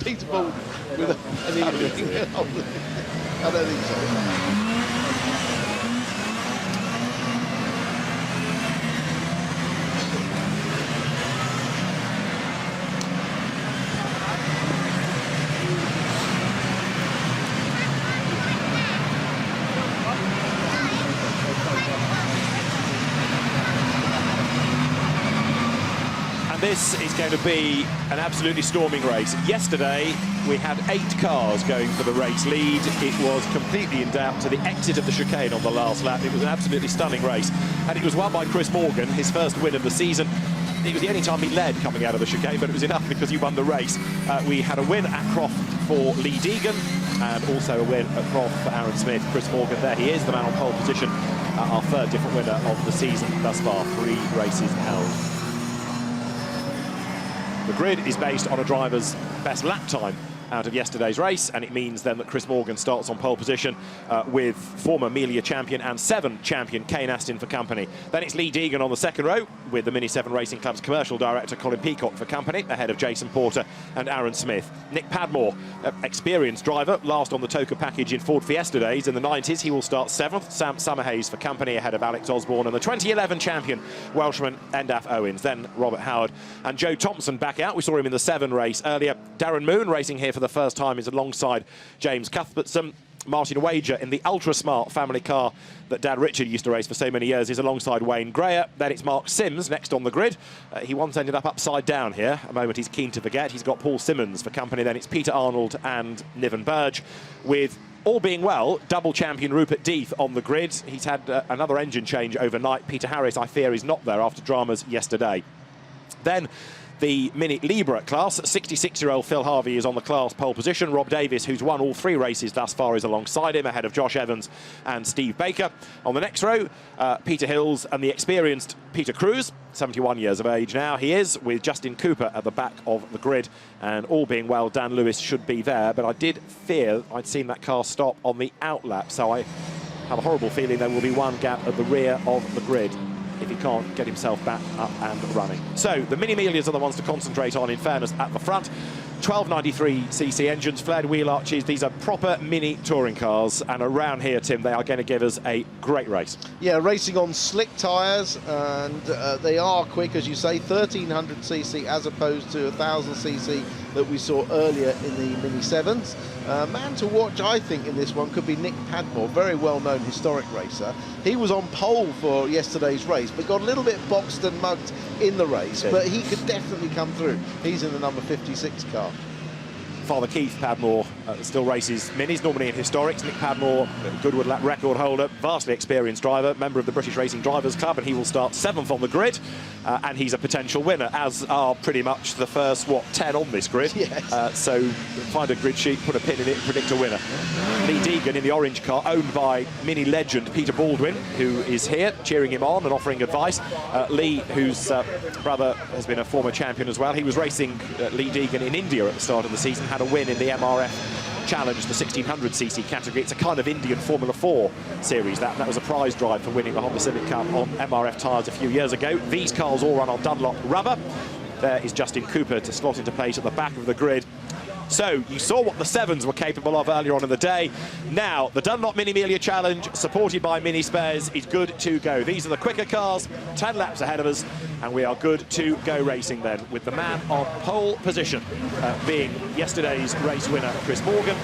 Peter Baldwin with an earring. I don't think so. This is going to be an absolutely storming race. Yesterday, we had 8 cars going for the race lead. It was completely in doubt to the exit of the chicane on the last lap. It was an absolutely stunning race. And it was won by Chris Morgan, his first win of the season. It was the only time he led coming out of the chicane, but it was enough because he won the race. We had a win at Croft for Lee Deegan, and also a win at Croft for Aaron Smith. Chris Morgan, there he is, the man on pole position. Our third different winner of the season thus far, 3 races held. The grid is based on a driver's best lap time out of yesterday's race, and it means then that Chris Morgan starts on pole position with former Miglia champion and 7 champion Kane Aston for company. Then it's Lee Deegan on the second row with the Mini 7 Racing Club's commercial director Colin Peacock for company, ahead of Jason Porter and Aaron Smith. Nick Padmore, experienced driver, last on the Toka package in Ford Fiesta days in the 90s. He will start 7th. Sam Summerhays for company, ahead of Alex Osborne and the 2011 champion Welshman Endaf Owens. Then Robert Howard and Joe Thompson back out. We saw him in the 7 race earlier. Darren Moon racing here for the first time is alongside James Cuthbertson. Martin Wager in the ultra-smart family car that Dad Richard used to race for so many years is alongside Wayne Greyer. Then it's Mark Sims next on the grid. He once ended up upside down here, a moment he's keen to forget. He's got Paul Simmons for company. Then it's Peter Arnold and Niven Burge, with, all being well, double champion Rupert Death on the grid. He's had another engine change overnight. Peter Harris, I fear, is not there after dramas yesterday. Then the Mini Libra class, 66-year-old Phil Harvey is on the class pole position. Rob Davis, who's won all 3 races thus far, is alongside him, ahead of Josh Evans and Steve Baker. On the next row, Peter Hills and the experienced Peter Cruz, 71 years of age now he is, with Justin Cooper at the back of the grid. And all being well, Dan Lewis should be there, but I did fear I'd seen that car stop on the outlap, so I have a horrible feeling there will be one gap at the rear of the grid if he can't get himself back up and running. So the Mini Miglias are the ones to concentrate on, in fairness, at the front. 1293cc engines, flared wheel arches. These are proper mini touring cars, and around here, Tim, they are going to give us a great race. Yeah, racing on slick tyres, and they are quick, as you say, 1300cc as opposed to 1000cc that we saw earlier in the Mini 7s. Man to watch, I think, in this one could be Nick Padmore, very well-known historic racer. He was on pole for yesterday's race, but got a little bit boxed and mugged in the race, but he could definitely come through. He's in the number 56 car. Father Keith Padmore still races minis, normally in historics. Nick Padmore, Goodwood lap record holder, vastly experienced driver, member of the British Racing Drivers Club, and he will start 7th on the grid, and he's a potential winner, as are pretty much the first, 10 on this grid. Yes. So find a grid sheet, put a pin in it, and predict a winner. Lee Deegan in the orange car, owned by Mini legend Peter Baldwin, who is here cheering him on and offering advice. Lee, whose brother has been a former champion as well. He was racing Lee Deegan in India at the start of the season, had a win in the MRF Challenge, the 1600cc category. It's a kind of Indian Formula 4 series. That was a prize drive for winning the Honda Civic Cup on MRF tyres a few years ago. These cars all run on Dunlop rubber. There is Justin Cooper to slot into place at the back of the grid. So you saw what the 7s were capable of earlier on in the day. Now the Dunlop Mini Miglia Challenge, supported by Mini Spares, is good to go. These are the quicker cars, 10 laps ahead of us, and we are good to go racing then, with the man on pole position being yesterday's race winner, Chris Morgan.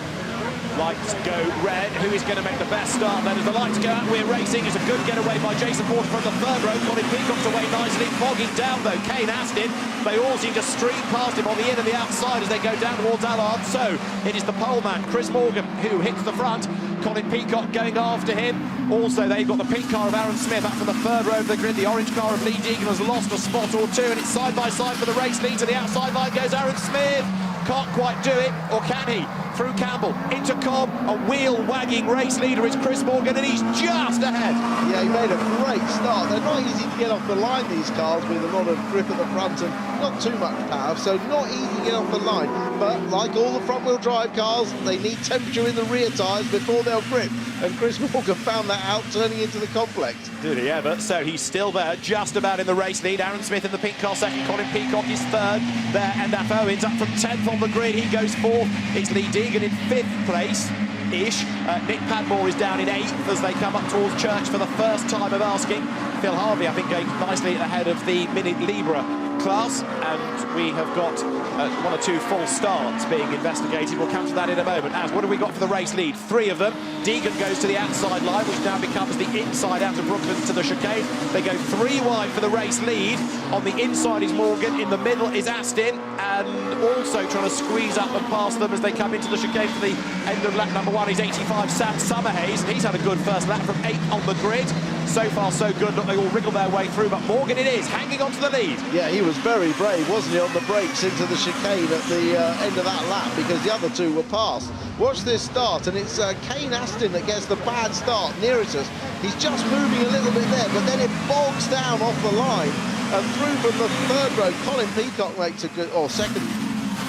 Lights go red. Who is going to make the best start then as the lights go out? We're racing. It's a good getaway by Jason Porter from the 3rd row. Colin Peacock's away nicely. Bogging down though, Kane Aston. They all seem to stream past him on the in and the outside as they go down towards Allard. So it is the pole man, Chris Morgan, who hits the front. Colin Peacock going after him. Also, they've got the pink car of Aaron Smith up from the 3rd row of the grid. The orange car of Lee Deegan has lost a spot or two, and it's side by side for the race lead. To the outside line goes Aaron Smith. can't quite do it, or can he? Through Campbell, into Cobb, a wheel-wagging race leader is Chris Morgan, and he's just ahead. Yeah, he made a great start. They're not easy to get off the line, these cars, with a lot of grip at the front and not too much power, so not easy to get off the line. But like all the front-wheel drive cars, they need temperature in the rear tyres before they'll grip, and Chris Morgan found that out turning into the complex. Did he ever? So he's still there, just about in the race lead. Aaron Smith in the pink car second, Colin Peacock is third there, and Daf Owens up from 10th on the grid. He goes fourth. It's Lee Deegan in 5th place-ish. Nick Padmore is down in 8th as they come up towards Church for the first time of asking. Phil Harvey, I think, going nicely ahead of the Mini Libra class, and we have got 1 or 2 false starts being investigated. We'll come to that in a moment. As what have we got for the race lead? 3 of them. Deegan goes to the outside line, which now becomes the inside out of Brooklyn to the chicane. They go 3 wide for the race lead. On the inside is Morgan, in the middle is Astin, and also trying to squeeze up and past them as they come into the chicane for the end of lap number 1 is 85 Sam Summerhays. He's had a good first lap from 8th on the grid. So far so good. Look, they all wriggle their way through, but Morgan it is, hanging on to the lead. Yeah, he was very brave, wasn't he, on the brakes into the chicane at the end of that lap, because the other 2 were past. Watch this start, and it's Kane Astin that gets the bad start nearest us. He's just moving a little bit there, but then it bogs down off the line, and through from the 3rd row, Colin Peacock makes a good, or 2nd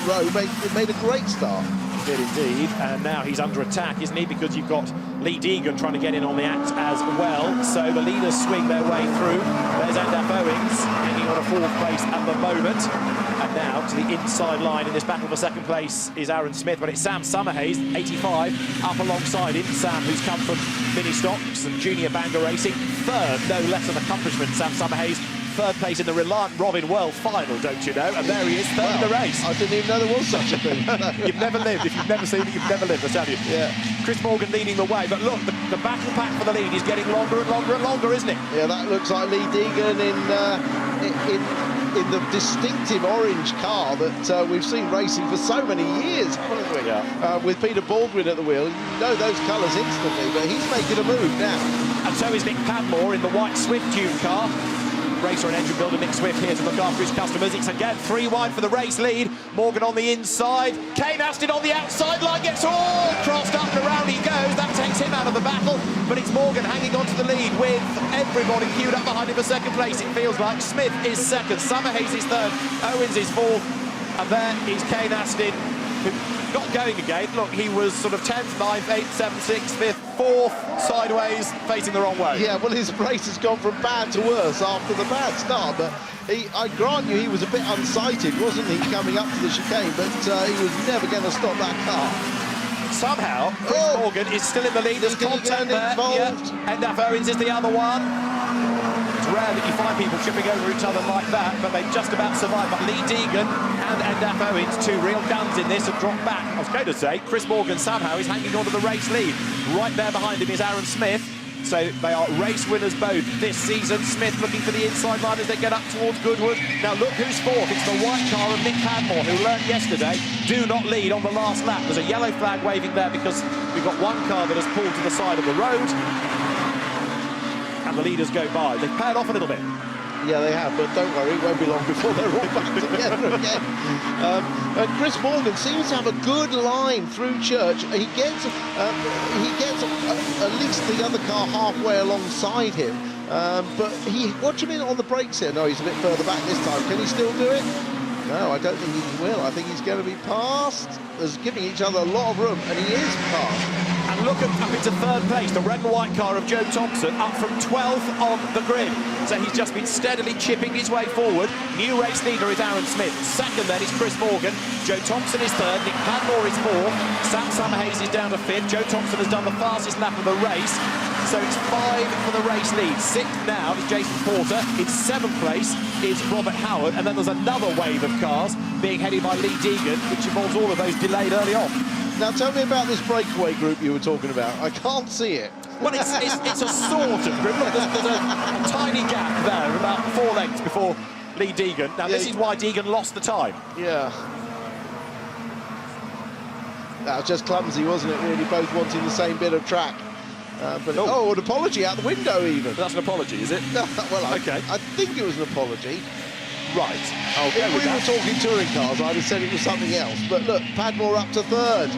row, made a great start. Did indeed, and now he's under attack, isn't he? Because you've got Lee Deegan trying to get in on the act as well. So the leaders swing their way through. There's Daf Owens hanging on a 4th place at the moment. And now to the inside line in this battle for 2nd place is Aaron Smith, but it's Sam Summerhays, 85, up alongside him. Sam, who's come from mini stocks and junior banger racing. 3rd, no less an accomplishment, Sam Summerhays. 3rd place in the Reliant Robin World final, don't you know? And there he is, 3rd in the race. I didn't even know there was such a thing. You've never lived. If you've never seen it, you've never lived, I tell you. Yeah. Chris Morgan leading the way, but look, the battle pack for the lead is getting longer and longer and longer, isn't it? Yeah, that looks like Lee Deegan in the distinctive orange car that we've seen racing for so many years, haven't we? Yeah. With Peter Baldwin at the wheel. You know those colours instantly, but he's making a move now. And so is Nick Padmore in the white Swift Tune car. Racer and engine builder Nick Swift here to look after his customers. It's again 3 wide for the race lead. Morgan on the inside. Kane Astin on the outside line, gets all crossed up and around he goes. That takes him out of the battle, but it's Morgan hanging on to the lead with everybody queued up behind him for 2nd place, it feels like. Smith is 2nd, Summerhays is 3rd, Owens is 4th, and there is Kane Astin, who got going again. Look, he was sort of 10th, 9th, 8th, 7th, 6th, 5th, 4th, sideways, facing the wrong way. Yeah, well, his race has gone from bad to worse after the bad start, but I grant you he was a bit unsighted, wasn't he, coming up to the chicane, but he was never going to stop that car. Somehow, Chris Morgan is still in the lead. There's contact there. Yeah. And Daf Owens is the other one. It's rare that you find people tripping over each other like that, but they've just about survived. But Lee Deegan and Daf Owens, 2 real guns in this, have dropped back. I was going to say, Chris Morgan somehow is hanging on to the race lead. Right there behind him is Aaron Smith. So they are race winners both this season. Smith looking for the inside line as they get up towards Goodwood. Now look who's 4th. It's the white car of Nick Padmore, who learned yesterday, do not lead on the last lap. There's a yellow flag waving there because we've got one car that has pulled to the side of the road. And the leaders go by. They've paired off a little bit. Yeah, they have, but don't worry, it won't be long before they're all back together again. And Chris Morgan seems to have a good line through Church. He gets at least the other car halfway alongside him. But watch him in on the brakes here. No, he's a bit further back this time. Can he still do it? No, I don't think he will. I think he's going to be passed. There's giving each other a lot of room, and he is passed. And look up into 3rd place, the red and white car of Joe Thompson, up from 12th on the grid. So he's just been steadily chipping his way forward. New race leader is Aaron Smith. 2nd then is Chris Morgan. Joe Thompson is 3rd. Nick Padmore is 4th. Sam Summerhays is down to 5th. Joe Thompson has done the fastest lap of the race. So it's 5 for the race lead. 6th now is Jason Porter. In 7th place is Robert Howard. And then there's another wave of cars being headed by Lee Deegan, which involves all of those delayed early on. Now tell me about this breakaway group you were talking about. I can't see it. Well, it's a sort of group. Look, there's a tiny gap there, about 4 lengths before Lee Deegan. Now, this is why Deegan lost the time. Yeah. That was just clumsy, wasn't it, really? Both wanting the same bit of track. An apology out the window, even. That's an apology, is it? Well, okay. I think it was an apology. Right. If we were talking touring cars, I'd have said it was something else. But look, Padmore up to third.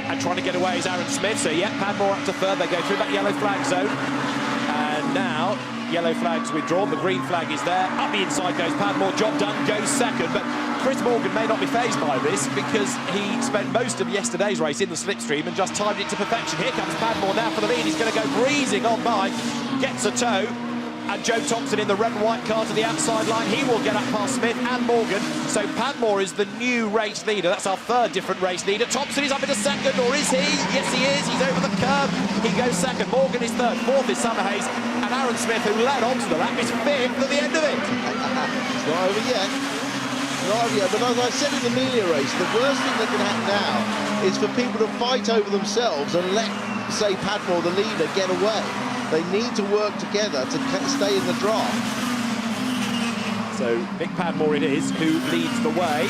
And trying to get away is Aaron Smith. So, yeah, Padmore up to third. They go through that yellow flag zone. And now, yellow flag's withdrawn. The green flag is there. Up the inside goes Padmore. Job done. Goes second. But Chris Morgan may not be fazed by this because he spent most of yesterday's race in the slipstream and just timed it to perfection. Here comes Padmore now for the lead. He's going to go breezing on by. Gets a toe. And Joe Thompson in the red and white car to the outside line. He will get up past Smith and Morgan. So Padmore is the new race leader. That's our third different race leader. Thompson is up into second, or is he? Yes, he is. He's over the curb. He goes second. Morgan is third. Fourth is Summerhays. And Aaron Smith, who led onto the lap, is fifth at the end of it. It's not over yet. Not over yet. But as I said in the Miglia race, the worst thing that can happen now is for people to fight over themselves and let, say, Padmore, the leader, get away. They need to work together to stay in the draft. So Nick Padmore it is who leads the way.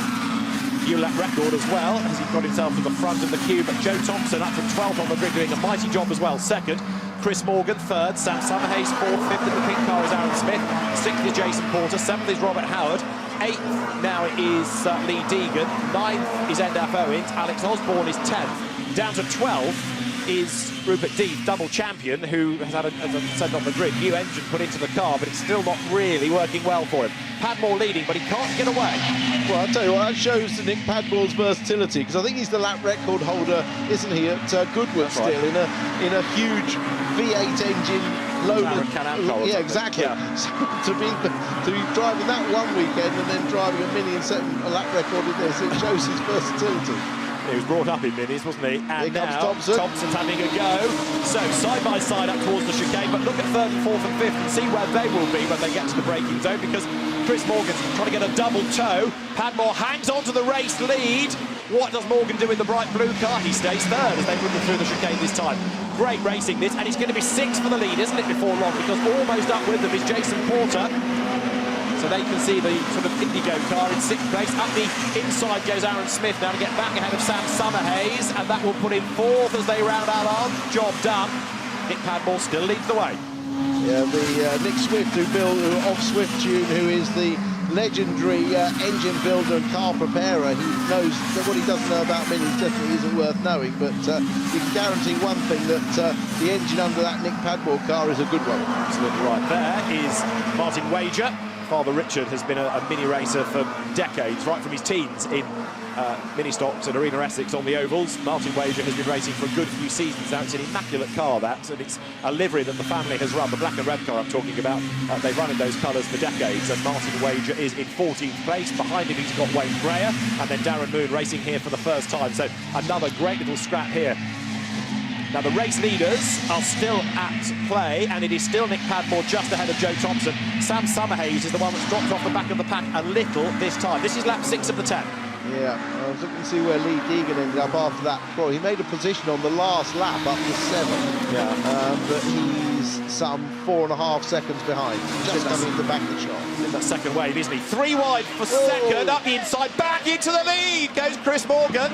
New lap record as well, as he got himself to the front of the queue. But Joe Thompson up from 12th on the grid, doing a mighty job as well. Second, Chris Morgan third, Sam Summerhays fourth, fifth in the pink car is Aaron Smith, sixth is Jason Porter, seventh is Robert Howard, eighth now is Lee Deegan, ninth is Endaf Owens, Alex Osborne is 10th, down to 12th is Rupert Deed, double champion, who has had, as I said on the grid, new engine put into the car, but it's still not really working well for him. Padmore leading, but he can't get away. Well, I'll tell you what, that shows Nick Padmore's versatility, because I think he's the lap record holder, isn't he, at Goodwood still, right, in a huge V8 engine loaded. Yeah, exactly. Yeah. So to be driving that one weekend and then driving a Mini and setting a lap record in this, it shows his versatility. He was brought up in Minis, wasn't he? And here now comes Thompson's having a go. So side by side up towards the chicane, but look at third and fourth and fifth and see where they will be when they get to the braking zone, because Chris Morgan's trying to get a double toe. Padmore hangs on to the race lead. What does Morgan do in the bright blue car? He stays third as they move through the chicane this time. Great racing this, and it's going to be sixth for the lead, isn't it, before long, because almost up with them is Jason Porter. So they can see the sort of Indigo car in sixth place. Up the inside goes Aaron Smith now to get back ahead of Sam Summerhays, and that will put him fourth as they round out on. Job done. Nick Padmore still leads the way. Yeah, the Nick Swift, of Swift Tune, who is the legendary engine builder and car preparer. He knows that what he doesn't know about Minis definitely isn't worth knowing, but you can guarantee one thing, that the engine under that Nick Padmore car is a good one. Absolutely right. There is Martin Wager. Father Richard has been a mini racer for decades, right from his teens in mini stocks at Arena Essex on the ovals. Martin Wager has been racing for a good few seasons now. It's an immaculate car, that, and it's a livery that the family has run, the black and red car I'm talking about. They've run in those colours for decades, and Martin Wager is in 14th place. Behind him he's got Wayne Greyer, and then Darren Moon racing here for the first time. So another great little scrap here. Now, the race leaders are still at play, and it is still Nick Padmore just ahead of Joe Thompson. Sam Summerhays is the one that's dropped off the back of the pack a little this time. This is lap 6 of the 10. Yeah, I was looking to see where Lee Deegan ended up after that. Well, he made a position on the last lap up to 7. Yeah. But he's some 4.5 seconds behind. Just coming to the back of the shot. In that second wave, isn't he? 3 wide for second, up the inside, back into the lead goes Chris Morgan.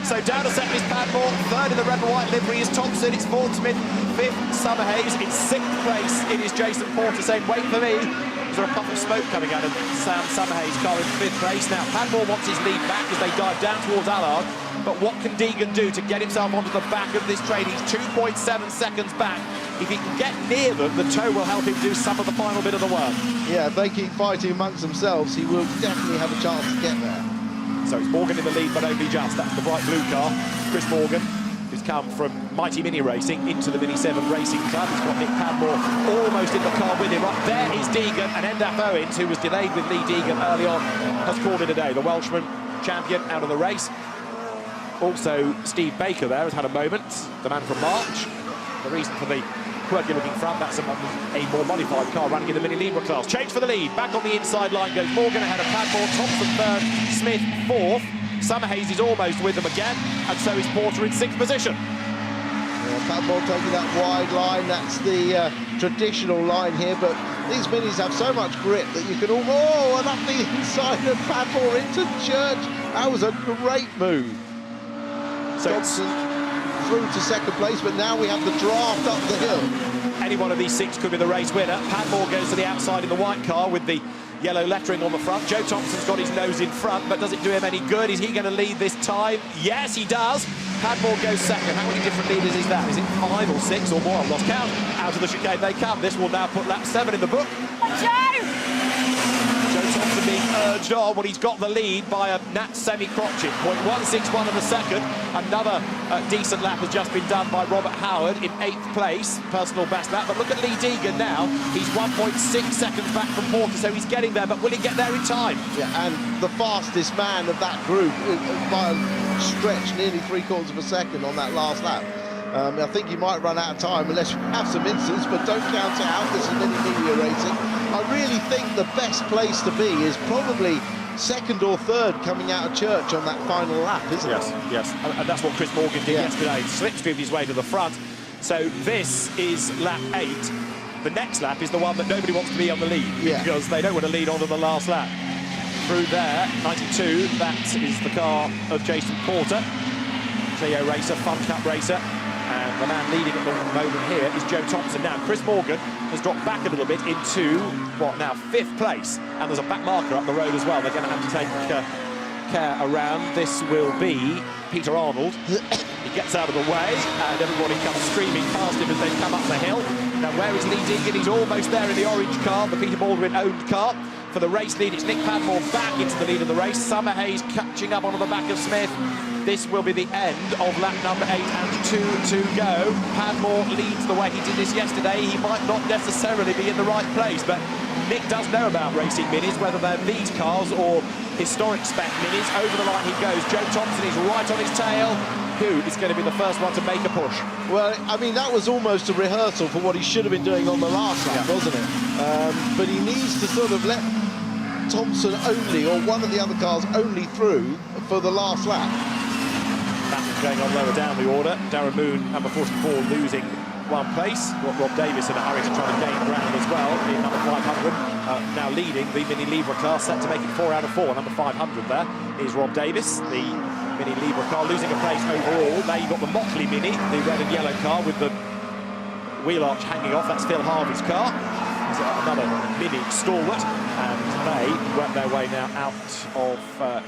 So down to second is Padmore, third in the red and white livery is Thompson, it's fourth Smith, fifth Summerhays, in sixth place it is Jason Porter saying, wait for me. Is there a puff of smoke coming out of Sam Summerhays' car in fifth place? Now, Padmore wants his lead back as they dive down towards Allard, but what can Deegan do to get himself onto the back of this train? He's 2.7 seconds back. If he can get near them, the toe will help him do some of the final bit of the work. Yeah, if they keep fighting amongst themselves, he will definitely have a chance to get there. So it's Morgan in the lead, but only just. That's the bright blue car. Chris Morgan, who's come from Mighty Mini Racing into the Mini 7 Racing Club. He's got Nick Padmore almost in the car with him. Right there is Deegan, and Endaf Owens, who was delayed with Lee Deegan early on, has called it a day. The Welshman champion out of the race. Also, Steve Baker there has had a moment. The man from March. The reason for the quirky looking front, that's a more modified car running in the Mini Libra class. Change for the lead, back on the inside line goes Morgan ahead of Padmore, Thompson third, Smith fourth. Summerhays is almost with them again, and so is Porter in sixth position. Yeah, Padmore taking that wide line, that's the traditional line here, but these Minis have so much grip that you can and up the inside of Padmore into Church. That was a great move. So Thompson through to second place, but now we have the draft up the hill. Any one of these 6 could be the race winner. Padmore goes to the outside in the white car with the yellow lettering on the front. Joe Thompson's got his nose in front, but does it do him any good? Is he going to lead this time? Yes, he does. Padmore goes second. How many different leaders is that? Is it 5 or 6 or more? I've lost count. Out of the chicane they come. This will now put lap 7 in the book. Joe Thompson being urged on. Well, he's got the lead by a Nat semi-crotchet. 0.161 of a second. Another decent lap has just been done by Robert Howard in 8th place. Personal best lap. But look at Lee Deegan now. He's 1.6 seconds back from Porter, so he's getting there. But will he get there in time? Yeah, and the fastest man of that group by a stretch, nearly 3/4 of a second on that last lap. I think he might run out of time unless you have some incidents, but don't count it out. This is Miglia racing. I really think the best place to be is probably second or third coming out of church on that final lap, isn't it? Yes. And that's what Chris Morgan did yesterday. Slipstreamed his way to the front. So this is lap 8. The next lap is the one that nobody wants to be on the lead because they don't want to lead on to the last lap. Through there, 92, that is the car of Jason Porter. Clio racer, Fun Cup racer. And the man leading at the moment here is Joe Thompson. Now, Chris Morgan has dropped back a little bit into, what now, 5th place. And there's a back marker up the road as well. They're going to have to take care around. This will be Peter Arnold. He gets out of the way, and everybody comes screaming past him as they come up the hill. Now, where is Lee Deegan? He's almost there in the orange car, the Peter Baldwin-owned car. For the race lead, it's Nick Padmore back into the lead of the race. Summerhays catching up onto the back of Smith. This will be the end of lap number 8 and 2 to go. Padmore leads the way he did this yesterday. He might not necessarily be in the right place, but Nick does know about racing minis, whether they're lead cars or historic spec minis. Over the line he goes. Joe Thompson is right on his tail. Who is going to be the first one to make a push? Well, I mean, that was almost a rehearsal for what he should have been doing on the last lap, wasn't it? But he needs to sort of let Thompson only, or one of the other cars only through for the last lap. That's going on lower down the order. Darren Moon, number 44, losing 1 place. Rob Davis in a hurry to try to gain ground as well in number 500. Now leading the Mini Libra class, set to make it 4 out of 4. Number 500 there is Rob Davis, the Mini Libra car, losing a place overall. Now you've got the Mockley Mini, the red and yellow car with the wheel arch hanging off. That's Phil Harvey's car. He's another Mini stalwart, and they work their way now out of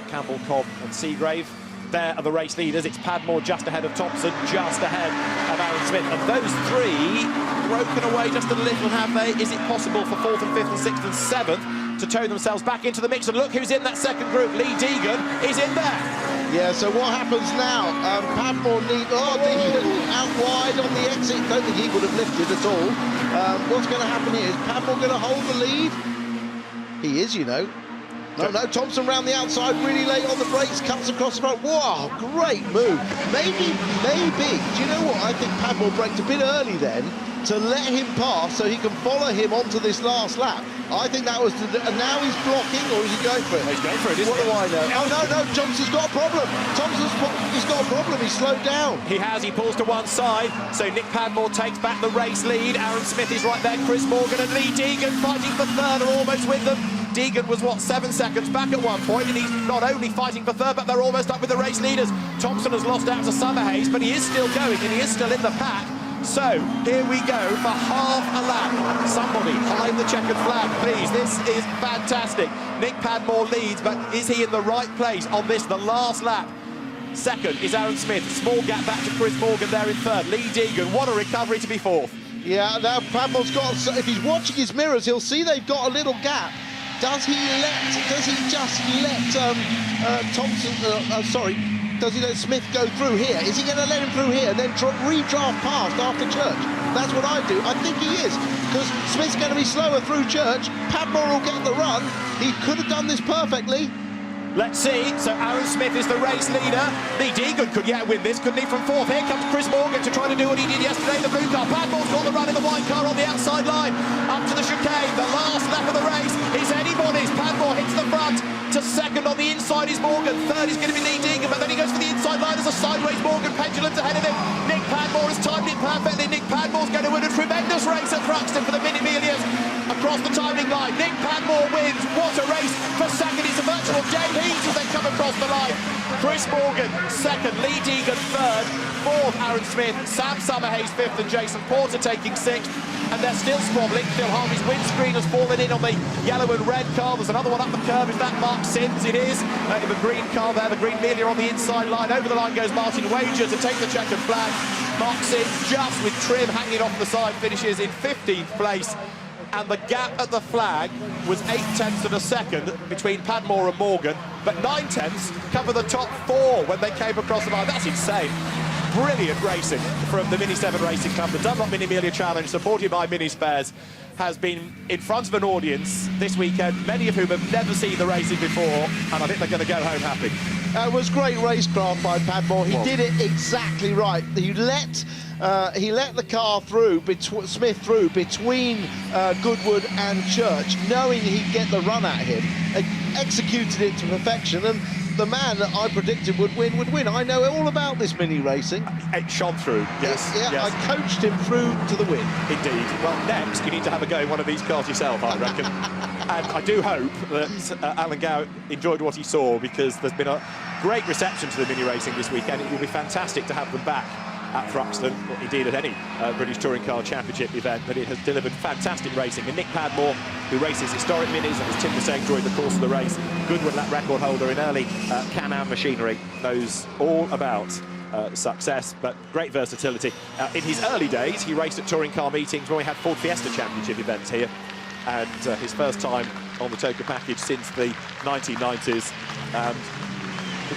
Campbell, Cobb and Seagrave. There are the race leaders. It's Padmore just ahead of Thompson, just ahead of Aaron Smith. And those 3 broken away just a little, have they? Is it possible for 4th and 5th and 6th and 7th to tow themselves back into the mix? And look who's in that second group. Lee Deegan is in there. Yeah, so what happens now? Padmore Deegan out wide on the exit. Don't think he would have lifted at all. What's going to happen here? Is Padmore going to hold the lead? He is, you know. No, Thompson round the outside, really late on the brakes, cuts across the front. Wow, great move. Maybe, do you know what? I think Padmore braked a bit early then to let him pass so he can follow him onto this last lap. I think that was and now he's blocking, or is he going for it? He's going for it, isn't he? What do I know? Oh, no, Thompson's got a problem. He's got a problem, he's slowed down. He has, he pulls to one side, so Nick Padmore takes back the race lead. Aaron Smith is right there, Chris Morgan and Lee Deegan fighting for third, are almost with them. Deegan was, what, 7 seconds back at one point, and he's not only fighting for third, but they're almost up with the race leaders. Thompson has lost out to Summerhays, but he is still going, and he is still in the pack. So, here we go for half a lap. Somebody hide the checkered flag, please. This is fantastic. Nick Padmore leads, but is he in the right place on this, the last lap? Second is Aaron Smith. Small gap back to Chris Morgan there in third. Lee Deegan, what a recovery to be 4th. Yeah, now Padmore's got, if he's watching his mirrors, he'll see they've got a little gap. Does he just let does he let Smith go through here? Is he going to let him through here and then redraft past after Church? That's what I do. I think he is, because Smith's going to be slower through Church. Padmore will get the run. He could have done this perfectly. Let's see. So Aaron Smith is the race leader. Lee Deegan could yet win this, couldn't he, from 4th? Here comes Chris Morgan to try to do what he did yesterday in the blue car. Padmore's got the run in the white car on the outside line. Up to the chicane, the last lap of the race is anybody's. Padmore hits the front. To second on the inside is Morgan. Third is going to be Lee Deegan, but then he goes for the inside line. There's a sideways Morgan. Pendulum's ahead of him. Nick Padmore has timed it perfectly. Nick Padmore's going to win a tremendous race at Thruxton for the Mini Milias. Across the timing line, Nick Padmore wins. What a race for second. It's a virtual Jay Heath as they come across the line. Chris Morgan second, Lee Deegan third, fourth Aaron Smith, Sam Summerhays fifth, and Jason Porter taking sixth. And they're still squabbling. Phil Harvey's windscreen has fallen in on the yellow and red car. There's another one up the curb. Is that Mark Sims? It is. In the green car there, the green Miglia on the inside line. Over the line goes Martin Wager to take the checkered flag. Mark Sims, just with trim hanging off the side, finishes in 15th place. And the gap at the flag was 8/10 of a second between Padmore and Morgan, but 9/10 cover the top four when they came across the line. That's insane. Brilliant racing from the Mini 7 Racing Club. The Dunlop Mini Miglia Challenge, supported by Mini Spares, has been in front of an audience this weekend, many of whom have never seen the racing before, and I think they're going to go home happy. It was great racecraft by Padmore. He did it exactly right. He let the car through, Smith through between Goodwood and Church, knowing he'd get the run at him, executed it to perfection, and the man that I predicted would win. I know all about this mini racing. It shone through, yes. Yeah, yes. I coached him through to the win. Indeed. Well, next, you need to have a go in one of these cars yourself, I reckon. And I do hope that Alan Gow enjoyed what he saw, because there's been a great reception to the mini racing this weekend. It will be fantastic to have them back at Thruxton, or indeed at any British Touring Car Championship event, but it has delivered fantastic racing. And Nick Padmore, who races historic minis, and as Tim was saying during the course of the race, Goodwood lap record holder in early Can-Am machinery, knows all about success, but great versatility. In his early days, he raced at touring car meetings when we had Ford Fiesta Championship events here, and his first time on the Toka package since the 1990s.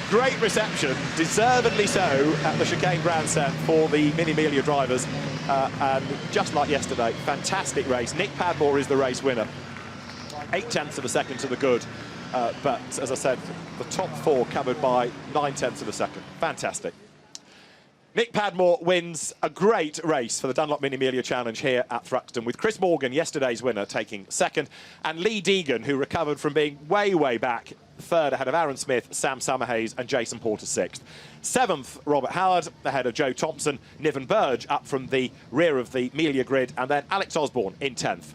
Great reception, deservedly so, at the chicane grandstand for the Mini Miglia drivers. And just like yesterday, fantastic race. Nick Padmore is the race winner. 8/10 of a second to the good. But, as I said, the top four covered by 9/10 of a second. Fantastic. Nick Padmore wins a great race for the Dunlop Mini Miglia Challenge here at Thruxton, with Chris Morgan, yesterday's winner, taking second, and Lee Deegan, who recovered from being way, way back, third ahead of Aaron Smith, Sam Summerhays and Jason Porter sixth. Seventh, Robert Howard ahead of Joe Thompson, Niven Burge up from the rear of the Miglia grid, and then Alex Osborne in 10th.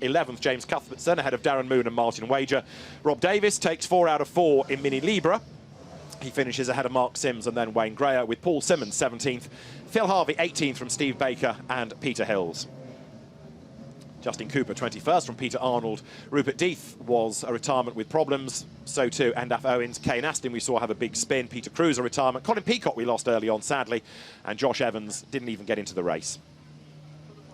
11th, James Cuthbertson ahead of Darren Moon and Martin Wager. Rob Davis takes 4 out of 4 in Mini Libra. He finishes ahead of Mark Sims and then Wayne Greyer, with Paul Simmons 17th, Phil Harvey 18th from Steve Baker and Peter Hills. Justin Cooper 21st from Peter Arnold. Rupert Death was a retirement with problems, so too Endaf Owens. Kane Aston we saw have a big spin. Peter Cruz a retirement. Colin Peacock we lost early on, sadly, and Josh Evans didn't even get into the race.